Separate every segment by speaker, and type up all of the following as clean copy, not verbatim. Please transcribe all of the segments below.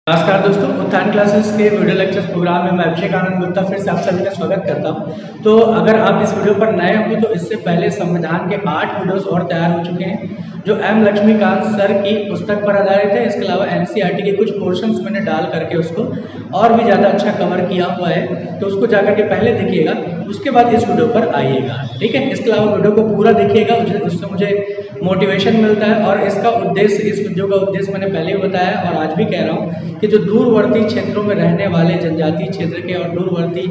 Speaker 1: नमस्कार दोस्तों, उत्थान क्लासेस के वीडियो लेक्चर्स प्रोग्राम में मैं अभिषेक आनंद गुप्ता फिर से आप सभी का स्वागत करता हूं। तो अगर आप इस वीडियो पर नए होंगे तो इससे पहले संविधान के 8 वीडियोस और तैयार हो चुके हैं जो एम लक्ष्मीकांत सर की पुस्तक पर आधारित है। इसके अलावा एनसीईआरटी के कुछ पोर्शंस मैंने डाल करके उसको और भी ज़्यादा अच्छा कवर किया हुआ है, तो उसको जाकर के पहले देखिएगा, उसके बाद इस वीडियो पर आइएगा, ठीक है। इसके अलावा वीडियो को पूरा देखिएगा, उससे मुझे मोटिवेशन मिलता है। और इसका उद्देश्य, इस वीडियो का उद्देश्य मैंने पहले भी बताया और आज भी कह रहा हूँ कि जो दूरवर्ती क्षेत्रों में रहने वाले जनजातीय क्षेत्र के और दूरवर्ती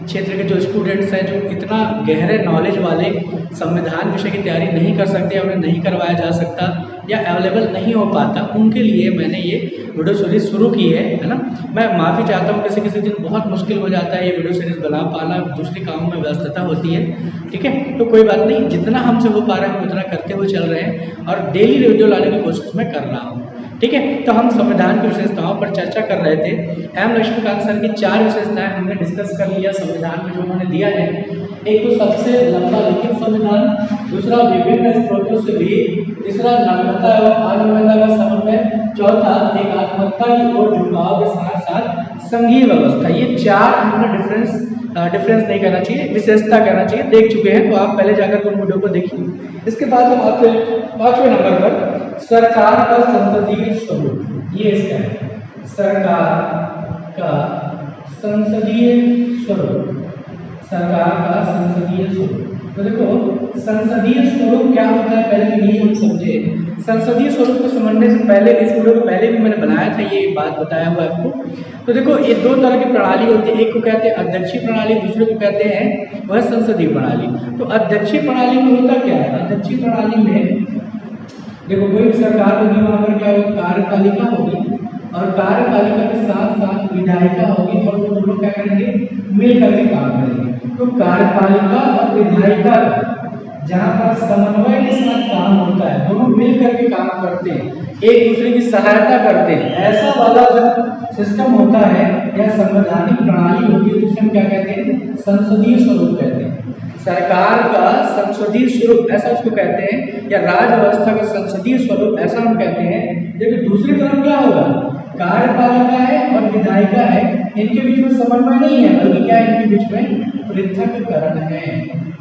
Speaker 1: क्षेत्र के जो स्टूडेंट्स हैं, जो इतना गहरे नॉलेज वाले संविधान विषय की तैयारी नहीं कर सकते, उन्हें नहीं करवाया जा सकता या अवेलेबल नहीं हो पाता, उनके लिए मैंने ये वीडियो सीरीज शुरू की है ना। मैं माफ़ी चाहता हूँ, किसी किसी दिन बहुत मुश्किल हो जाता है ये वीडियो सीरीज बना पाना, दूसरे कामों में व्यस्तता होती है, ठीक है। तो कोई बात नहीं, जितना हमसे हो पा रहा है हम उतना करते हुए चल रहे हैं और डेली वीडियो लाने की कोशिश मैं कर रहा हूँ, ठीक है। तो हम संविधान की विशेषताओं पर चर्चा कर रहे थे। एम लक्ष्मीकांत सर की 4 विशेषताएं हमने डिस्कस कर लिया संविधान में जो उन्होंने दिया है। एक तो सबसे लंबा लिखित संविधान, दूसरा विभिन्न स्रोतों से भी, तीसरा नम्रता एवं अनम्रता का समन्वय, चौथा एकात्मकता की ओर झुकाव के साथ साथ संघीय व्यवस्था। ये 4 हमने डिफरेंस नहीं कहना चाहिए, विशेषता कहना चाहिए, देख चुके हैं। तो आप पहले जाकर उन वीडियो को देखिए। इसके बाद हम आते हैं 5वें नंबर पर, सरकार का संसदीय स्वरूप। ये इसका है, सरकार का संसदीय स्वरूप, सरकार का संसदीय स्वरूप। तो देखो संसदीय स्वरूप क्या होता है, पहले तो ये हम समझे। संसदीय स्वरूप को समझने से पहले, इस वीडियो को पहले भी मैंने बनाया था, ये बात बताया हुआ आपको। तो देखो ये 2 तरह की प्रणाली होती है, एक को कहते हैं अध्यक्षीय प्रणाली, दूसरे को कहते हैं वह संसदीय प्रणाली। तो अध्यक्षीय प्रणाली में होता क्या है, अध्यक्षीय प्रणाली में देखो कोई सरकार होगी, वहां पर क्या होगी, कार्यपालिका होगी और कार्यपालिका के साथ साथ विधायिका होगी और वो दोनों क्या करेंगे, मिल करके काम करेंगे। तो कार्यपालिका और विधायिका जहां पर समन्वय के साथ काम होता है, दोनों मिल करके काम करते हैं, एक दूसरे की सहायता करते हैं, ऐसा वाला जब सिस्टम होता है या संवैधानिक प्रणाली होती है तो उसे हम क्या कहते हैं, संसदीय स्वरूप कहते हैं। सरकार का संसदीय स्वरूप ऐसा उसको कहते हैं, या राज व्यवस्था का संसदीय स्वरूप ऐसा हम कहते हैं। लेकिन दूसरी तरफ क्या होगा, कार्यपालिका है और विधायिका है, इनके बीच में समन्वय नहीं है, बल्कि क्या है, इनके बीच में पृथक्करण है,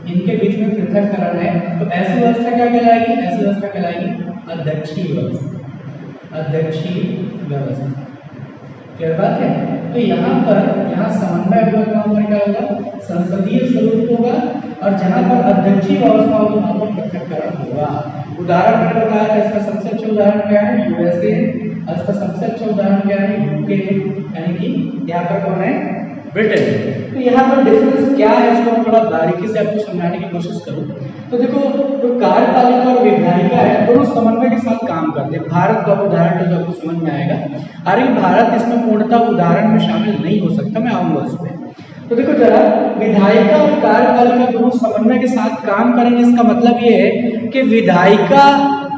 Speaker 1: इनके बीच में पृथक्करण है। तो ऐसी व्यवस्था क्या कहलाएगी, ऐसी व्यवस्था कहलाएगी अध्यक्षीय व्यवस्था, अध्यक्षीय व्यवस्था। क्या बात है। तो यहाँ समन्वय हुआ, वहाँ पर क्या होगा, संसदीय स्वरूप होगा, और जहाँ पर अध्यक्षीय व्यवस्था होगी वहाँ पर पृथक्करण होगा। उदाहरण मैंने बताया था, इसका सबसे अच्छा उदाहरण क्या है, यूएसए। इसका सबसे अच्छा उदाहरण क्या है, यूके, यानी कि यहाँ पर कौन है, ब्रिटेन। तो यहाँ पर डिफरेंस क्या है, इसको थोड़ा बारीकी से आपको समझाने की कोशिश करूँ। तो देखो जो कार्यपालिका और विधायिका है, दोनों समन्वय के साथ काम करते हैं। भारत का उदाहरण तो आपको समझ में आएगा, अरे भारत इसमें पूर्णतः उदाहरण में शामिल नहीं हो सकता, मैं आऊंगा उसमें। तो देखो जरा, विधायिका और कार्यपालिका दोनों समन्वय के साथ काम करेंगे, इसका मतलब ये है कि विधायिका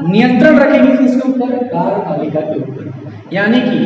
Speaker 1: नियंत्रण रखेगी किसके ऊपर, कार्यपालिका के ऊपर। यानी कि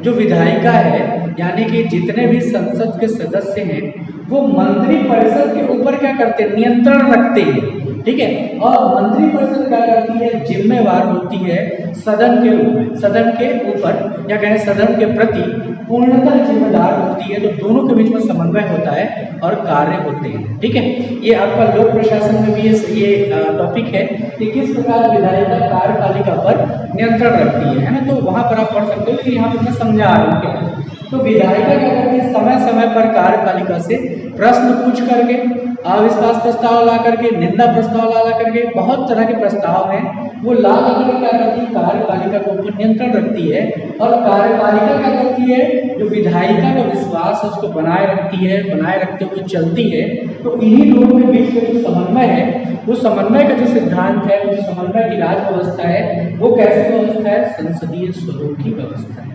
Speaker 1: जो विधायिका है, यानी कि जितने भी संसद के सदस्य हैं, वो मंत्री परिषद के ऊपर क्या करते हैं, नियंत्रण रखते हैं, ठीक है। और मंत्री परिषद क्या करती है, जिम्मेवार होती है सदन के ऊपर, सदन के ऊपर या कहें सदन के प्रति पूर्णतः जिम्मेदार होती है। तो दोनों के बीच में समन्वय होता है और कार्य होते हैं, ठीक है। ये आपका लोक प्रशासन में भी ये टॉपिक है कि किस प्रकार विधायिका कार्यपालिका पर नियंत्रण रखती है ना। तो वहां पर आप पढ़ सकते हो, लेकिन यहाँ पर मैं समझा रहा हूँ क्या। तो विधायिका क्या करती है, समय समय पर कार्यपालिका से प्रश्न पूछ करके, अविश्वास प्रस्ताव ला करके, निंदा प्रस्ताव ला करके, बहुत तरह के प्रस्ताव हैं वो ला करके क्या करती है, कार्यपालिका के ऊपर नियंत्रण रखती है। और कार्यपालिका क्या करती है, जो विधायिका का विश्वास है उसको बनाए रखती है, बनाए रखते हुए चलती है। तो इन्हीं दोनों के बीच में जो समन्वय है, वो समन्वय का जो सिद्धांत है, वो समन्वय की राज व्यवस्था है, वो कैसी व्यवस्था है, संसदीय स्वरूप की व्यवस्था है।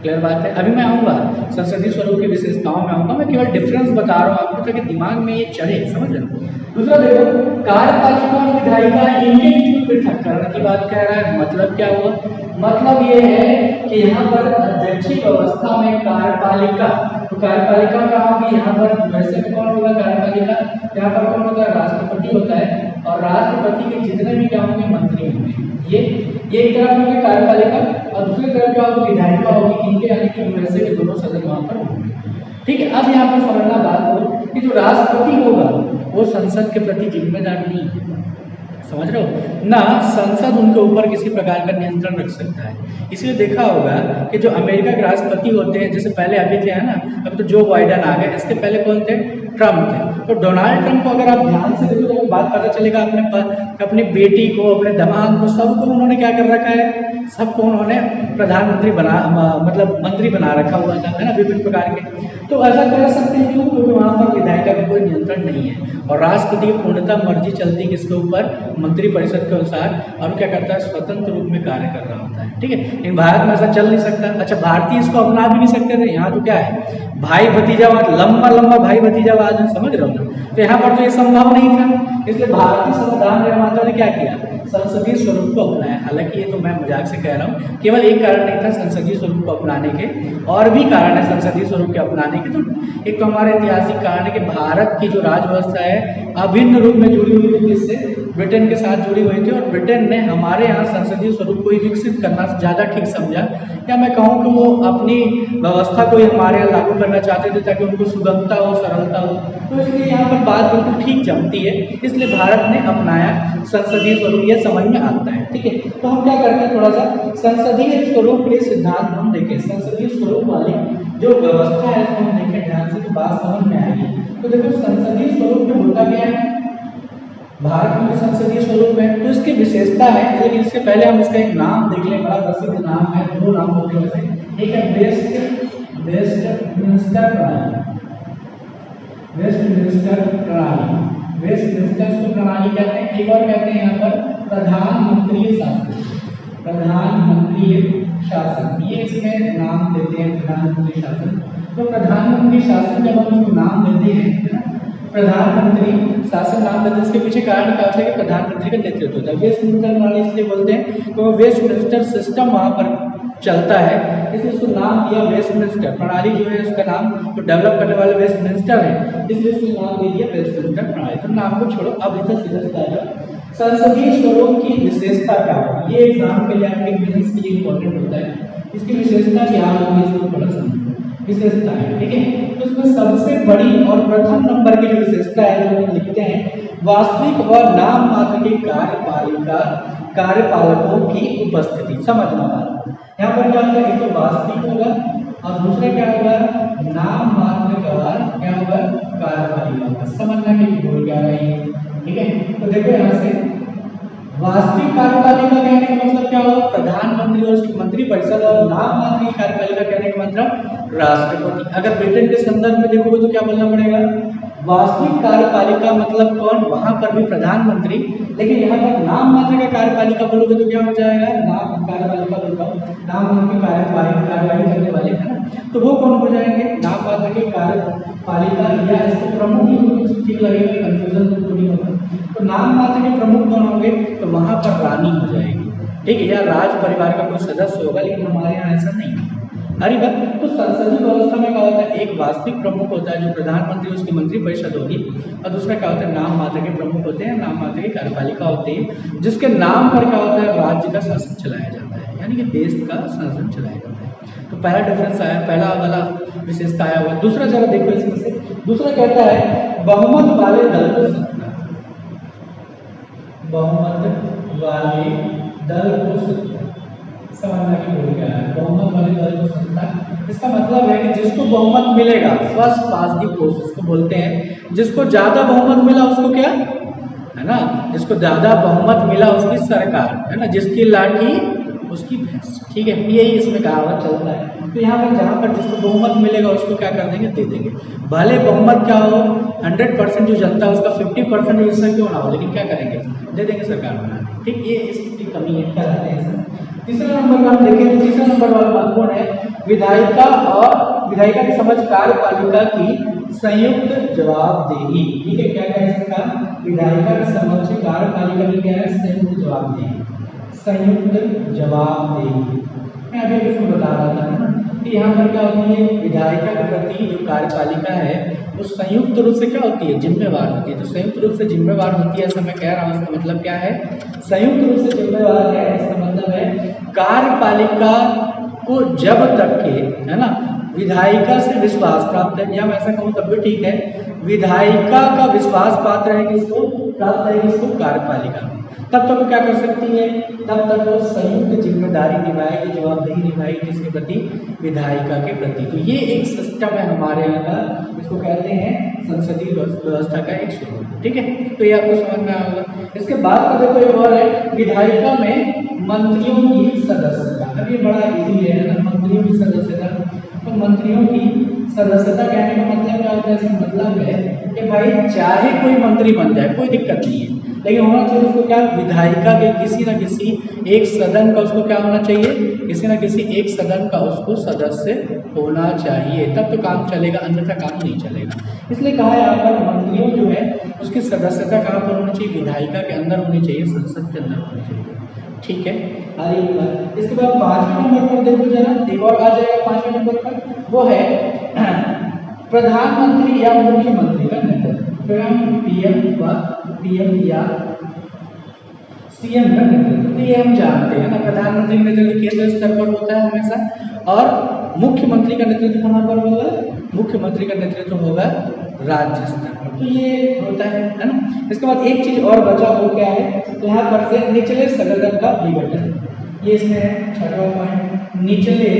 Speaker 1: क्लियर बात है। अभी मैं आऊँगा संसदीय स्वरूप की विशेषताओं में आऊँगा, मैं केवल डिफरेंस बता रहा हूँ आपको ताकि दिमाग में ये चढ़े, समझ रहे हो। दूसरा देखो, कार्यपालिका और विधायिका इनके बीच में पृथक्करण की बात कह रहा है। मतलब क्या हुआ, मतलब ये है कि यहाँ पर अध्यक्षीय व्यवस्था में कार्यपालिका, तो कार्यपालिका का होगी यहाँ पर, वैसे कौन होगा कार्यपालिका, यहाँ पर कौन होता है, राष्ट्रपति होता है। और राष्ट्रपति के जितने भी क्या होंगे मंत्री होंगे। ये एक तरफ होगी कार्यपालिका और दूसरी तरफ क्या होगी विधायिका होगी, इनके यानी कि यूएसए के दोनों सदन वहां पर होंगे। ठीक है, अब यहाँ पर समझना बात हो कि जो राष्ट्रपति होगा वो संसद के प्रति जिम्मेदार नहीं है, समझ रहे हो ना, संसद उनके ऊपर किसी प्रकार का नियंत्रण रख सकता है। इसलिए देखा होगा कि जो अमेरिका के राष्ट्रपति होते हैं, जैसे पहले अभी थे है ना, अब तो जो बाइडेन आ गए, इसके पहले कौन थे, ट्रम्प थे। तो डोनाल्ड ट्रम्प को अगर आप ध्यान से देखो तो बात पता चलेगा, अपनी बेटी को, अपने दामाद को, सबको उन्होंने क्या कर रखा है, सबको उन्होंने प्रधानमंत्री बना मतलब मंत्री बना रखा हुआ था, है ना, विभिन्न प्रकार के। तो ऐसा कर सकते हैं क्यों, क्योंकि वहाँ पर विधायिका का कोई नियंत्रण नहीं है और राष्ट्रपति की पूर्णतः मर्जी चलती है किसके ऊपर, मंत्रिपरिषद के अनुसार, और क्या करता है, स्वतंत्र रूप में कार्य कर रहा होता है। ठीक है, लेकिन भारत में ऐसा चल नहीं सकता। अच्छा, भारतीय इसको अपना भी नहीं सकते थे। यहाँ तो क्या है, भाई भतीजावाद, लंबा लंबा भाई भतीजावाद, समझ रहे हो, तो यहाँ पर तो ये संभव नहीं था। इसलिए भारतीय संविधान निर्माता ने क्या किया, संसदीय स्वरूप को अपनाया। हालांकि ये तो मैं मजाक से कह रहा हूँ, केवल एक कारण नहीं था संसदीय स्वरूप को अपनाने के, और भी कारण है संसदीय स्वरूप के अपनाने के। तो एक तो हमारे ऐतिहासिक कारण है कि भारत की जो राज व्यवस्था है अभिन्न रूप में जुड़ी हुई थी किससे, ब्रिटेन के साथ जुड़ी हुई थी, और ब्रिटेन ने हमारे यहाँ संसदीय स्वरूप को ही विकसित करना ज़्यादा ठीक समझा, या मैं कहूँ कि वो अपनी व्यवस्था को ही हमारे यहाँ लागू करना चाहते थे ताकि उनको सुगमता हो, सरलता हो। तो इसलिए यहाँ पर बात बिल्कुल ठीक जमती है, इसलिए भारत ने अपनाया संसदीय स्वरूप, यह समझ में आता है। ठीक है, तो हम क्या करते हैं, थोड़ा सा संसदीय स्वरूप के सिद्धांत हम देखें, संसदीय स्वरूप वाली जो व्यवस्था है उसको हम देखें ध्यान से तो बात समझ में आएगी। तो देखो संसदीय स्वरूप में होता क्या है, भारत में संसदीय स्वरूप है तो इसकी विशेषता है, लेकिन इससे पहले हम इसका एक नाम देख लें, बड़ा प्रसिद्ध नाम है, दो नाम होते हैं वैसे, एक है वेस्टमिंस्टर प्रणाली, वेस्टमिंस्टर प्रणाली, वेस्टमिंस्टर प्रणाली कहते हैं, एक और कहते हैं यहाँ पर प्रधानमंत्री शासन, प्रधानमंत्री शासन, ये इसमें नाम देते हैं प्रधानमंत्री शासन। तो प्रधानमंत्री शासन जब हम उसको नाम देते हैं, प्रधानमंत्री शासन नाम देते हैं, इसके पीछे कारण क्या होता है कि प्रधानमंत्री का नेतृत्व होता है। वेस्टमिंस्टर प्रणाली इसलिए बोलते हैं क्योंकि वेस्टमिंस्टर सिस्टम वहाँ पर चलता है, इसलिए उसको नाम दिया वेस्टमिंस्टर प्रणाली, जो है उसका नाम तो डेवलप करने वाले वेस्टमिंस्टर है, इसलिए उसको नाम दे दिया वेस्टमिंस्टर प्रणाली। तो नाम को छोड़ो, अब इधर सीधा आएगा संसदीय स्वरूप की विशेषता क्या है, ये एग्जाम के लिए आपके मेंस के लिए इंपॉर्टेंट होता है। इसकी विशेषता क्या होगी, इसको थोड़ा समझो, विशेषता है। ठीक है, तो इसमें सबसे बड़ी और प्रथम नंबर की जो विशेषता है जो हम लिखते हैं, वास्तविक व नाम मात्र के कार्यपालकों की उपस्थिति। समझना बात, यहाँ पर क्या होगा, एक तो वास्तविक होगा और दूसरा क्या होगा, नाम मात्र का क्या होगा, कार्यपालिका। समझना कि बोल क्या रही है। ठीक है, तो देखो यहाँ से वास्तविक कार्यपालिका कहने का मतलब क्या होगा, प्रधानमंत्री और उसकी मंत्रिपरिषद, और नाम मात्र की कार्यपालिका कहने का मतलब राष्ट्रपति। अगर ब्रिटेन के संदर्भ में देखोगे तो क्या बोलना पड़ेगा, वास्तविक कार्यपालिका मतलब कौन, वहां पर भी प्रधानमंत्री, लेकिन यहाँ पर नाम मात्र का कार्यपालिका बोलोगे तो क्या हो जाएगा, नाम कार्यपालिका बोलता हूँ, नाम मात्र की कार्यवाही करने वाले है ना, तो वो कौन हो जाएंगे, नाम मात्र के कार्यपालिका, या इसको प्रमुख ठीक लगेगा, कंफ्यूजन तो नहीं होगा। तो नाम मात्र के प्रमुख कौन होंगे, तो वहां पर रानी हो जाएगी। ठीक है, या राज परिवार का कोई सदस्य होगा, लेकिन हमारे यहाँ ऐसा नहीं है। अरे बात, तो संसदीय व्यवस्था में क्या होता है, एक वास्तविक प्रमुख होता है जो प्रधानमंत्री उसकी मंत्रिपरिषद होगी, और दूसरा क्या होता है, नाम मात्र के प्रमुख होते हैं, नाम मात्र की कार्यपालिका होती है, जिसके नाम पर क्या होता है, राज्य का शासन चलाया जाता है, यानी कि देश का शासन चलाया जाता है। तो पहला डिफरेंस आया, पहला वाला विशेषता आया हुआ। दूसरा जरा देखो इसमें से, दूसरा कहता है बहुमत वाले दल को सत्ता, बहुमत वाले दल को सत्ता, समझना की भूमिका है, बहुमत वाले दल को सत्ता। इसका मतलब है कि जिसको बहुमत मिलेगा, फर्स्ट पास द पोस्ट इसको बोलते हैं, जिसको ज्यादा बहुमत मिला उसको क्या है ना, जिसको ज्यादा बहुमत मिला उसकी सरकार, है ना, जिसकी लाठी उसकी भैंस। ठीक है, यही इसमें कहावत चलता है। तो यहाँ पर जहाँ पर जिसको बहुमत मिलेगा उसको क्या कर देंगे, दे देंगे, भले बहुमत क्या हो 100% जो जनता है उसका 50% हिस्सा क्यों ना हो, लेकिन क्या करेंगे, दे देंगे सरकार बनाने। ठीक, ये इसकी कमी है, क्या कहते हैं। तीसरा नंबर का हम देखें तो तीसरा नंबर वाला महत्वपूर्ण है, विधायिका और विधायिका की समझ कार्यपालिका की संयुक्त जवाबदेही। ठीक है, क्या कह सकता, विधायिका की समझ कार्यपालिका की क्या है, संयुक्त जवाबदेही, संयुक्त जवाबदेही। मैं अभी इसको बता रहा था ना कि यहाँ पर क्या होती है, विधायिका के प्रति जो कार्यपालिका है वो संयुक्त रूप से क्या होती है, जिम्मेवार होती है। तो संयुक्त रूप से जिम्मेवार होती है ऐसा मैं कह रहा हूँ, इसका मतलब क्या है, संयुक्त रूप से जिम्मेवार है, इसका मतलब है कार्यपालिका को जब तक के, है ना, विधायिका से विश्वास प्राप्त है, या मैं ऐसा कहूँ तब भी ठीक है, विधायिका का विश्वास पात्र है किसको, प्राप्त है किसको, कार्यपालिका, तब तक वो क्या कर सकती है, तब तक वो संयुक्त जिम्मेदारी निभाएगी, जवाबदेही निभाएगी किसके प्रति, विधायिका के प्रति। तो ये एक सिस्टम है हमारे यहाँ का, इसको कहते हैं संसदीय व्यवस्था का एक स्वरूप। ठीक है, तो ये आपको समझ में आएगा। इसके बाद का देखो एक और है, विधायिका में मंत्रियों की सदस्यता। अब ये बड़ा इजी है ना, मंत्रियों की सदस्यता। तो मंत्रियों की सदस्यता कहने का मतलब क्या होता है, इसका मतलब है कि भाई चाहे कोई मंत्री बन जाए कोई दिक्कत नहीं है, लेकिन होना चाहिए उसको क्या, विधायिका के किसी न किसी एक सदन का उसको क्या होना चाहिए, किसी न किसी एक सदन का उसको सदस्य होना चाहिए, तब तो काम चलेगा, अन्यथा काम नहीं चलेगा। इसलिए कहा है यहाँ पर मंत्रियों जो है उसकी सदस्यता कहाँ पर होनी चाहिए, विधायिका के अंदर होनी चाहिए, संसद के अंदर होनी चाहिए। ठीक है, इसके बाद 5वें नंबर पर देखो जरा, एक और आ जाएगा 5वें नंबर पर, वो है प्रधानमंत्री या मुख्यमंत्री का नेतृत्व, पीएम या सीएम का नेतृत्व। तो ये हम जानते हैं ना, प्रधानमंत्री का नेतृत्व केंद्र स्तर पर होता है हमेशा, और मुख्यमंत्री का नेतृत्व कहाँ पर होगा, मुख्यमंत्री का नेतृत्व होगा राज्य स्तर पर। तो ये होता है ना। इसके बाद एक चीज और बचा, वो क्या है, तो यहाँ पर से निचले सदन का विघटन, ये इसमें 6वां पॉइंट, निचले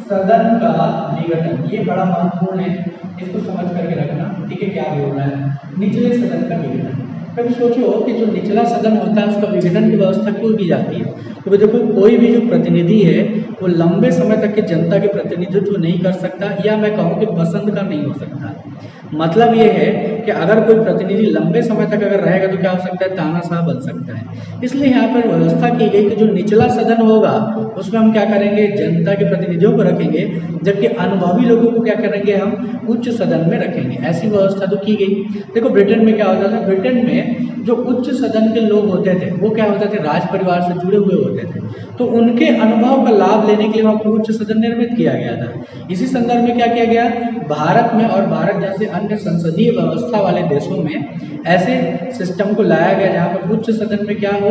Speaker 1: सदन का विघटन, ये बड़ा महत्वपूर्ण है, इसको समझ करके रखना। ठीक है, क्या बोल रहा है, निचले सदन का विघटन। कभी सोचो कि जो निचला सदन होता है उसका विघटन की व्यवस्था क्यों की जाती है, तो देखो कोई भी जो प्रतिनिधि है वो लंबे समय तक के जनता के प्रतिनिधित्व नहीं कर सकता, या मैं कहूँ कि पसंद का नहीं हो सकता। मतलब ये है कि अगर कोई प्रतिनिधि लंबे समय तक अगर रहेगा तो क्या हो सकता है, तानाशाह बन सकता है। इसलिए यहाँ पर व्यवस्था की गई कि जो निचला सदन होगा उसमें हम क्या करेंगे, जनता के प्रतिनिधियों को रखेंगे, जबकि अनुभवी लोगों को क्या करेंगे, हम उच्च सदन में रखेंगे। ऐसी व्यवस्था तो की गई। देखो ब्रिटेन में क्या होता था, ब्रिटेन में जो उच्च सदन के लोग होते थे वो क्या होते थे, राज परिवार से जुड़े हुए होते थे, तो उनके अनुभव का लाभ लेने के लिए वहाँ पर उच्च सदन निर्मित किया गया था। इसी संदर्भ में क्या किया गया, भारत में और भारत जैसे अन्य संसदीय व्यवस्था वाले देशों में ऐसे सिस्टम को लाया गया जहाँ पर उच्च सदन में क्या हो,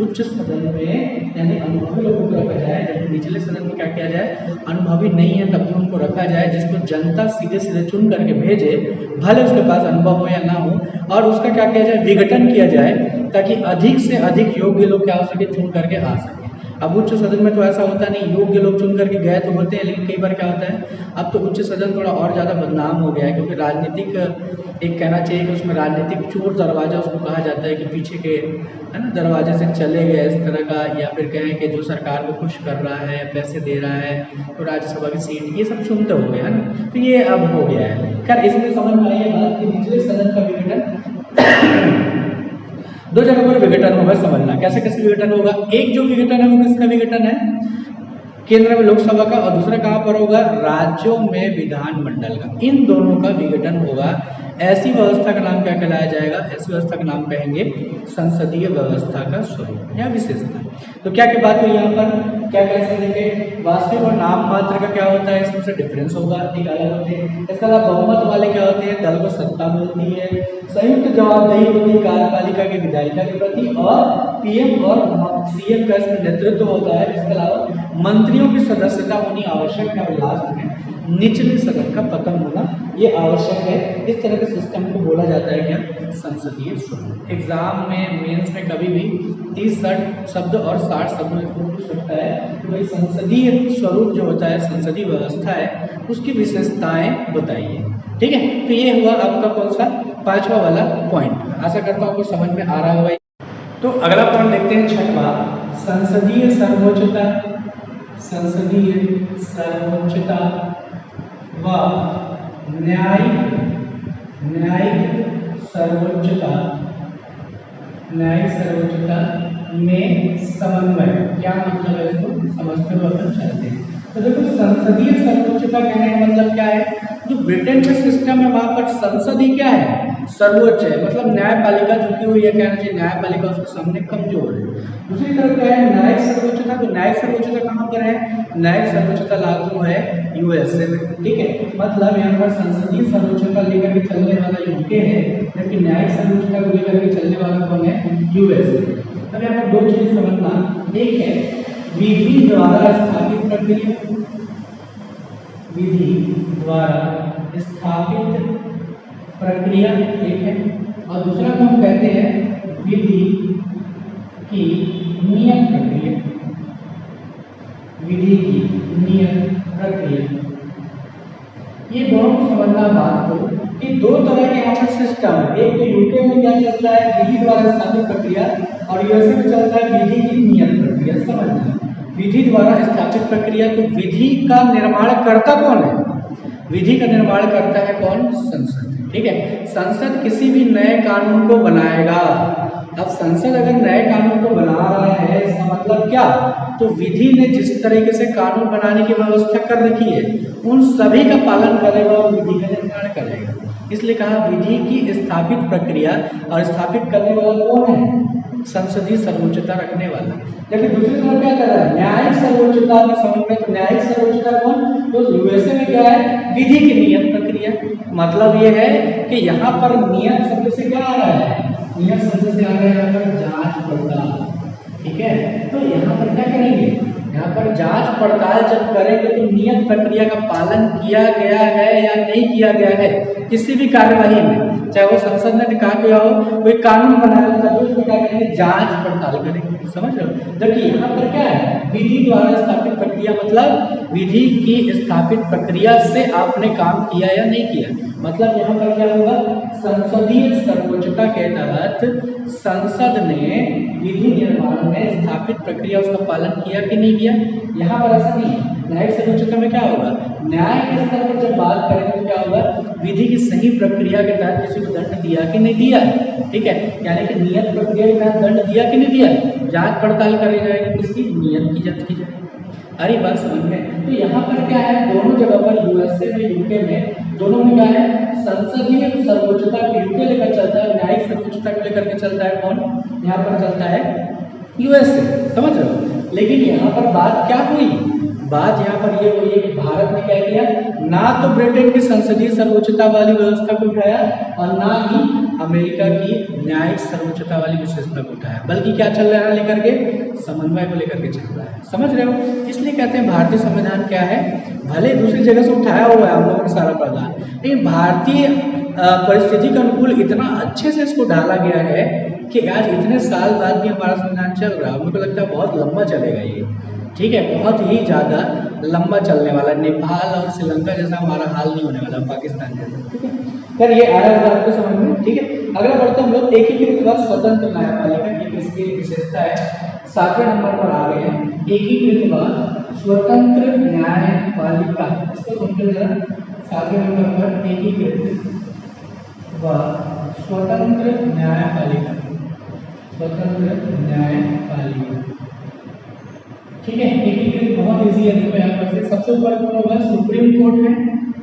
Speaker 1: उच्च सदन में यानी अनुभवी लोगों को रखा जाए, जबकि निचले सदन में क्या किया जाए, अनुभवी नहीं है तब भी उनको रखा जाए, जिसको जनता सीधे सीधे चुन करके भेजे, भले उसके पास अनुभव हो या ना हो, और उसका क्या किया जाए, विघटन किया जाए, ताकि अधिक से अधिक योग्य लोग क्या हो सके, चुन करके आ सके। अब उच्च सदन में तो ऐसा होता नहीं, योग्य लोग चुन करके गए तो होते हैं, लेकिन कई बार क्या होता है, अब तो उच्च सदन थोड़ा और ज़्यादा बदनाम हो गया है, क्योंकि राजनीतिक एक कहना चाहिए कि उसमें राजनीतिक चोर दरवाजा उसको कहा जाता है, कि पीछे के है ना दरवाजे से चले गए इस तरह का, या फिर कहें कि जो सरकार को खुश कर रहा है, पैसे दे रहा है, तो राज्यसभा की सीट, ये सब चुनते हो गए, है ना। तो ये अब हो गया है। खैर इसमें समझ में आई है बात कि निचले सदन का विघटन दो जगह पर विघटन होगा, समझना कैसे कैसे विघटन होगा। एक जो विघटन है वो किसका विघटन है, केंद्र में लोकसभा का, और दूसरा कहाँ पर होगा, राज्यों में विधानमंडल का। इन दोनों का विघटन होगा। ऐसी व्यवस्था का नाम क्या कहलाया जाएगा, ऐसी व्यवस्था का नाम कहेंगे संसदीय व्यवस्था का स्वरूप या विशेषता। तो क्या क्या बात हुई यहाँ पर, क्या कह सकते हैं, वास्तविक और नाम मात्र का क्या होता है, इसमें से डिफरेंस होगा, ठीक अलग होते हैं। इसके अलावा बहुमत वाले क्या होते हैं, दल को सत्ता मिलती है, संयुक्त जवाबदेही होती है कार्यपालिका के विधायिका के प्रति, और पीएम और सीएम का इसमें नेतृत्व होता है। इसके अलावा मंत्रियों की सदस्यता होनी आवश्यक है, और लास्ट में निचले सदन का पतन होना ये आवश्यक है। इस तरह के सिस्टम को बोला जाता है क्या, संसदीय स्वरूप। एग्जाम में मेंस में कभी भी 30 शब्द और 60 शब्द में पूछ सकता है कि भाई संसदीय स्वरूप जो होता है, संसदीय व्यवस्था है, उसकी विशेषताएं बताइए। ठीक है, तो ये हुआ आपका कौन सा, 5वां वाला पॉइंट। आशा करता हूँ आपको समझ में आ रहा होगा। तो अगला पॉइंट देखते हैं 6वां, संसदीय सर्वोच्चता। संसदीय सर्वोच्चता व न्यायिक सर्वोच्चता, न्यायिक सर्वोच्चता में समन्वय। क्या मतलब है, इसको समझते हुए अपन चलते हैं। तो देखो संसदीय सर्वोच्चता कहने का मतलब क्या है, जो ब्रिटेन का सिस्टम है वहां पर संसद ही क्या है, सर्वोच्च है, मतलब न्यायपालिका झुकी हुई है, कहना चाहिए न्यायपालिका उसके सामने कमजोर है। दूसरी तरफ क्या है, न्यायिक सर्वोच्चता। तो न्यायिक सर्वोच्चता कहाँ पर है, न्यायिक सर्वोच्चता लागू है यूएसए में, ठीक है। मतलब यहाँ पर संसदीय सर्वोच्चता लेकर के चलने वाला यूके है, जबकि न्यायिक सर्वोच्चता को लेकर के चलने वाला कौन है, यूएसए। अब यहाँ पर दो चीज समझना, एक है विधि द्वारा स्थापित प्रक्रिया, विधि द्वारा स्थापित प्रक्रिया एक है, और दूसरा को हम कहते हैं विधि की नियत प्रक्रिया, विधि की नियत प्रक्रिया। ये दोनों को समझना बात को कि दो तरह के यहाँ पर सिस्टम है, एक तो यूके में क्या चलता है विधि द्वारा स्थापित प्रक्रिया, और यूएसए में चलता है विधि की नियत प्रक्रिया। समझना, विधि द्वारा स्थापित प्रक्रिया, तो विधि का निर्माण करता कौन है, विधि का निर्माण करता है कौन, संसद, ठीक है। संसद किसी भी नए कानून को बनाएगा। अब संसद अगर नए कानून को बना रहा है, इसका मतलब क्या, तो विधि ने जिस तरीके से कानून बनाने की व्यवस्था कर रखी है उन सभी का पालन करेगा और विधि का निर्माण करेगा। इसलिए कहा विधि की स्थापित प्रक्रिया, और स्थापित करने वाला कौन है, संसदीय सर्वोच्चता रखने वाला। लेकिन दूसरी तरफ क्या कर रहा है, न्यायिक सर्वोच्चता में समझ में, तो न्यायिक सर्वोच्चता कौन, तो यूएसए में क्या है, विधि की नियत प्रक्रिया। मतलब ये है कि यहाँ पर नियत शब्द से क्या आ रहा है, नियत शब्द से आ रहा है यहाँ पर जांच पड़ताल, ठीक है। तो यहाँ पर क्या करेंगे, यहाँ पर जांच पड़ताल जब करेंगे तो नियत प्रक्रिया का पालन किया गया है या नहीं किया गया है किसी भी कार्यवाही में, चाहे वो संसद ने कहा गया हो, कोई कानून बनाया होता है तो उसमें क्या करेंगे, जांच पड़ताल करेंगे, समझ रहे हो। जबकि यहाँ पर क्या है, विधि द्वारा स्थापित प्रक्रिया, मतलब विधि की स्थापित प्रक्रिया से आपने काम किया या नहीं किया। मतलब यहाँ पर क्या होगा, संसदीय सर्वोच्चता के तहत संसद ने विधि निर्माण में स्थापित प्रक्रिया उसका पालन किया कि नहीं किया। यहाँ पर ऐसा नहीं है। न्यायिक सर्वोच्चता में क्या होगा, न्याय के स्तर पर जब बात करेंगे तो क्या होगा, विधि की सही प्रक्रिया के तहत किसी को दंड दिया कि नहीं दिया, ठीक है। यानी कि नियत प्रक्रिया के तहत दंड दिया कि नहीं दिया, जांच पड़ताल करी जाएगी, किसकी, नियत की जांच की जाएगी। अरे बात समझ में। तो यहाँ पर क्या है, दोनों जगह पर यूएसए में, यूके में, दोनों में क्या है, संसदीय सर्वोच्चता को यूके लेकर चलता है, न्यायिक सर्वोच्चता को लेकर के चलता है कौन, यहाँ पर चलता है यूएसए, समझ रहे हो। लेकिन यहाँ पर बात क्या हुई, बात यहाँ पर ये हुई है कि भारत ने क्या किया, ना तो ब्रिटेन की संसदीय सर्वोच्चता वाली व्यवस्था को उठाया और ना ही अमेरिका की न्यायिक सर्वोच्चता वाली विशेषता को उठाया, बल्कि क्या चल रहा है लेकर के, समन्वय को लेकर के चल रहा है, समझ रहे हो। इसलिए कहते हैं भारतीय संविधान क्या है, भले दूसरी जगह से उठाया हुआ है हम लोगों ने सारा प्रावधान, लेकिन भारतीय परिस्थिति के अनुकूल इतना अच्छे से इसको डाला गया है कि आज इतने साल बाद भी हमारा संविधान चल रहा है। मुझे लगता है बहुत लंबा चलेगा ये, ठीक है, बहुत ही ज़्यादा लंबा चलने वाला। नेपाल और श्रीलंका जैसा हमारा हाल नहीं होने वाला, पाकिस्तान जैसा, ठीक है। फिर ये आया होगा आपको समझ में, ठीक है। अगला बढ़ते हम लोग एकीकृत व स्वतंत्र न्यायपालिका की किसकी विशेषता है, 7वें नंबर पर आ गए हैं, एकीकृत व स्वतंत्र न्यायपालिका। इसको सुनते जरा, 7वें नंबर पर एकीकृत व स्वतंत्र न्यायपालिका, स्वतंत्र न्यायपालिका, ठीक है। एकीकृत बहुत इजी है, देखो यहाँ पर से सबसे ऊपर कौन होगा, सुप्रीम कोर्ट है,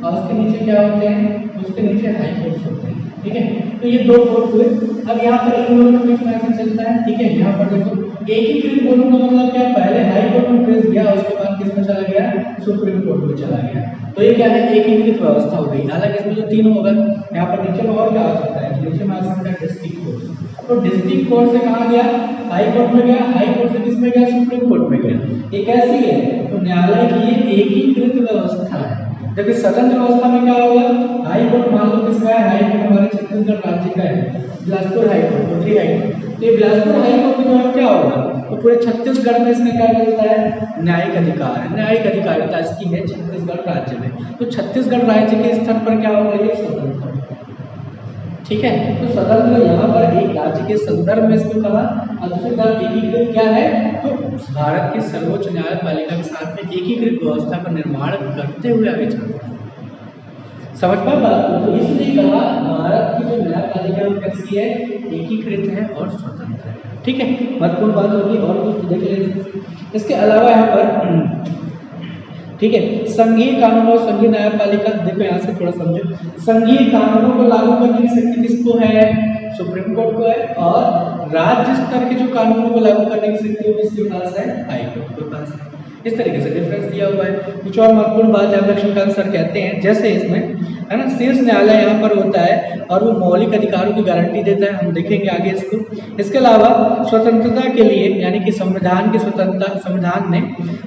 Speaker 1: और उसके नीचे क्या होते हैं, उसके नीचे हाई कोर्ट होते हैं, ठीक है। तो ये दो कोर्ट हुए। अब यहाँ पर इन दोनों के बीच में ऐसा चलता है, ठीक है। यहाँ पर देखो एकीकृत बोलने का मतलब क्या, पहले हाई कोर्ट में केस गया, उसके बाद किस में चला गया, सुप्रीम कोर्ट में चला गया। तो ये क्या है, एकीकृत व्यवस्था हो गई। हालांकि इसमें जो तीन होगा, यहाँ पर नीचे में और क्या आ सकता है, नीचे में आ सकता है डिस्ट्रिक्ट कोर्ट। तो डिस्ट्रिक्ट कोर्ट से कहाँ गया, हाई कोर्ट में गया, हाई कोर्ट से किस में गया, सुप्रीम कोर्ट में गया। ये कैसी है, तो न्यायालय की ये एकीकृत व्यवस्था है। जबकि स्वतंत्र व्यवस्था में क्या होगा, हाई कोर्ट मान लो किसका है, हाई कोर्ट हमारे छत्तीसगढ़ राज्य का है, बिलासपुर हाई कोर्ट, उत्तरी हाई कोर्ट। तो ये बिलासपुर हाई कोर्ट में क्या होगा, तो पूरे छत्तीसगढ़ में इसमें क्या मिलता है, न्यायिक अधिकार है, न्यायिक अधिकारिता इसकी है छत्तीसगढ़ राज्य में। तो छत्तीसगढ़ राज्य के स्तर पर क्या होगा, ये स्वतंत्र, ठीक है। तो स्वतंत्र यहाँ पर एक राज्य के संदर्भ में इसको कहा, और दूसरी तरफ एकीकृत क्या है, तो भारत के सर्वोच्च न्यायपालिका के साथ में एकीकृत व्यवस्था का निर्माण करते हुए आगे चल रहा है। समझ पा बात को, तो इसलिए कहा भारत की जो न्यायपालिका वो कैसी है, एकीकृत है और स्वतंत्र है, ठीक है। महत्वपूर्ण बात होगी, और कुछ देख लेंगे। इसके अलावा यहाँ पर ठीक है। संघीय कानून और संघीय न्यायपालिका, देखो यहाँ से थोड़ा समझो, संघीय कानूनों को लागू करने की शक्ति किसको है? सुप्रीम कोर्ट को है। और राज्य स्तर के जो कानूनों को लागू करने की शक्ति किसके पास है? हाई कोर्ट के पास है। इस तरीके से डिफरेंस दिया हुआ है। कुछ और महत्वपूर्ण बात है लक्ष्मीकांत सर कहते हैं, जैसे इसमें है ना, शीर्ष न्यायालय यहाँ पर होता है और वो मौलिक अधिकारों की गारंटी देता है, हम देखेंगे आगे इसको। इसके अलावा स्वतंत्रता के लिए, यानी कि संविधान की स्वतंत्रता, संविधान ने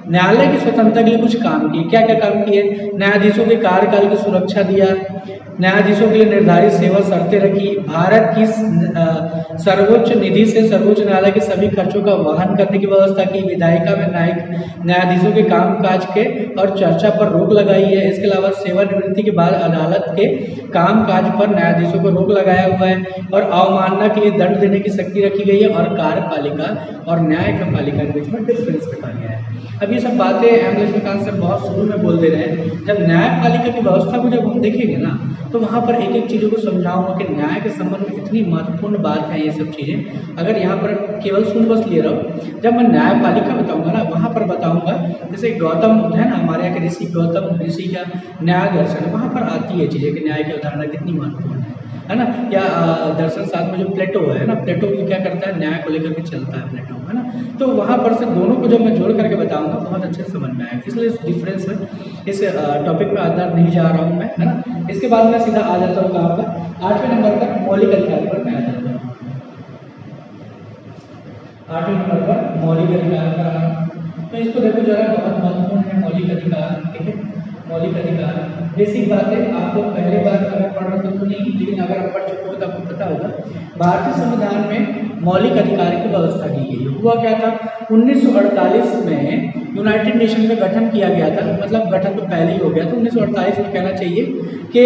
Speaker 1: न्यायालय की स्वतंत्रता के लिए कुछ काम किए। क्या क्या काम किए? न्यायाधीशों के कार्यकाल की सुरक्षा दिया, न्यायाधीशों के लिए निर्धारित सेवा शर्तें रखी, भारत की सर्वोच्च निधि से सर्वोच्च न्यायालय के सभी खर्चों का वहन करने की व्यवस्था की, विधायिका में न्यायाधीशों के कामकाज के और चर्चा पर रोक लगाई है। इसके अलावा सेवानिवृत्ति के बाद अदालत के कामकाज पर न्यायाधीशों को रोक लगाया हुआ है और अवमानना के लिए दंड देने की शक्ति रखी गई है और कार्यपालिका और न्यायपालिका के बीच में डिफरेंस रखा गया है। अब ये सब बातें लक्ष्मीकांत सर बहुत शुरू में बोल दे रहे हैं। जब न्यायपालिका की व्यवस्था को जब हम देखेंगे ना, तो वहाँ पर एक एक चीज़ों को समझाऊंगा कि न्याय के संबंध में इतनी महत्वपूर्ण बात है ये सब चीज़ें। अगर यहाँ पर केवल सुन बस लिए रहो, जब मैं न्यायपालिका बताऊंगा ना, वहाँ पर बताऊंगा जैसे गौतम बुद्ध है ना, हमारे यहाँ के ऋषि गौतम ऋषि का न्याय दर्शन है, वहाँ पर आती है चीज़ें कि न्याय की अवधारणा कितनी महत्वपूर्ण है ना। या दर्शन शास्त्र में जो प्लेटो है ना, प्लेटो भी क्या करता है? न्याय को लेकर के चलता है प्लेटो, है ना। तो वहाँ पर से दोनों को जब मैं जोड़ करके बताऊंगा बहुत अच्छे से समझ में आएगा, इसलिए इस डिफरेंस में इस टॉपिक में अंदर नहीं जा रहा हूँ मैं, है ना। इसके बाद मैं सीधा आ जाता हूँ कहाँ पर? 8वें नंबर पर मौलिक अधिकार पर मैं आ जाता हूँ। 8वें नंबर पर मौलिक अधिकार पर आना, तो इसको देखो जरा, बहुत महत्वपूर्ण है मौलिक अधिकार। ठीक है, मौलिक अधिकार बेसिक बात है, आपको पहले बार अगर पढ़ रहे तो नहीं, लेकिन अगर आप पढ़ चुके हो तो आपको पता होगा। भारतीय संविधान में मौलिक अधिकार की व्यवस्था की गई है। हुआ क्या था? 1948 में यूनाइटेड नेशन का गठन किया गया था, मतलब गठन तो पहले ही हो गया था, 1948 में कहना चाहिए कि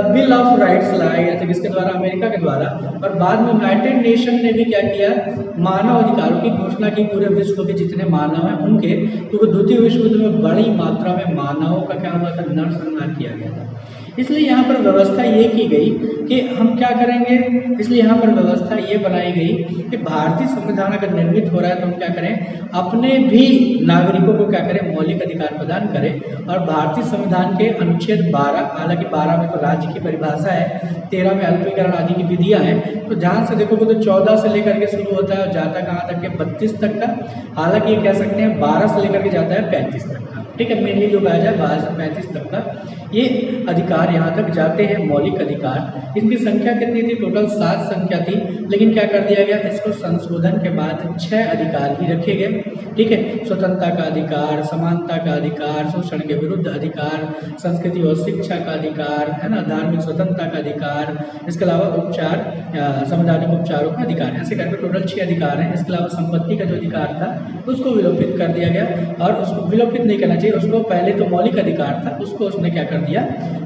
Speaker 1: बिल ऑफ राइट्स लाया गया था, किसके द्वारा? अमेरिका के द्वारा। और बाद में यूनाइटेड नेशन ने भी क्या किया? मानव अधिकारों की घोषणा की, पूरे विश्व के जितने मानव हैं उनके, क्योंकि द्वितीय विश्व युद्ध में बड़ी मात्रा में मानवों का क्या हुआ था? नरसंहार किया गया था। इसलिए यहाँ पर व्यवस्था ये की गई कि हम क्या करेंगे, इसलिए यहाँ पर व्यवस्था ये बनाई गई कि भारतीय संविधान अगर निर्मित हो रहा है तो हम क्या करें? अपने भी नागरिकों को क्या करें? मौलिक अधिकार प्रदान करें। और भारतीय संविधान के अनुच्छेद 12, हालांकि 12 में तो राज्य की परिभाषा है, 13 में अल्पीकरण आदि की विधियां हैं, तो ध्यान से देखोगे तो 14 से लेकर के शुरू होता है और जाता कहाँ तक है? 32 तक का। हालांकि ये कह सकते हैं 12 से लेकर के जाता है 35 तक का। ठीक है, मेनली जो कहा जाए 12 से 35 तक का ये अधिकार यहाँ तक जाते हैं, मौलिक अधिकार। इनकी संख्या कितनी थी? टोटल 7 संख्या थी, लेकिन क्या कर दिया गया? इसको संशोधन के बाद 6 अधिकार ही रखे गए। ठीक है, स्वतंत्रता का अधिकार, समानता का अधिकार, शोषण के विरुद्ध अधिकार, संस्कृति और शिक्षा का अधिकार, है ना, धार्मिक स्वतंत्रता का अधिकार, इसके अलावा उपचार, संवैधानिक उपचारों का अधिकार, ऐसे करके टोटल 6 अधिकार हैं। इसके अलावा संपत्ति का जो अधिकार था उसको विलोपित कर दिया गया, और उसको विलोपित नहीं करना चाहिए, उसको पहले तो मौलिक अधिकार था, उसको उसने क्या कर दिया?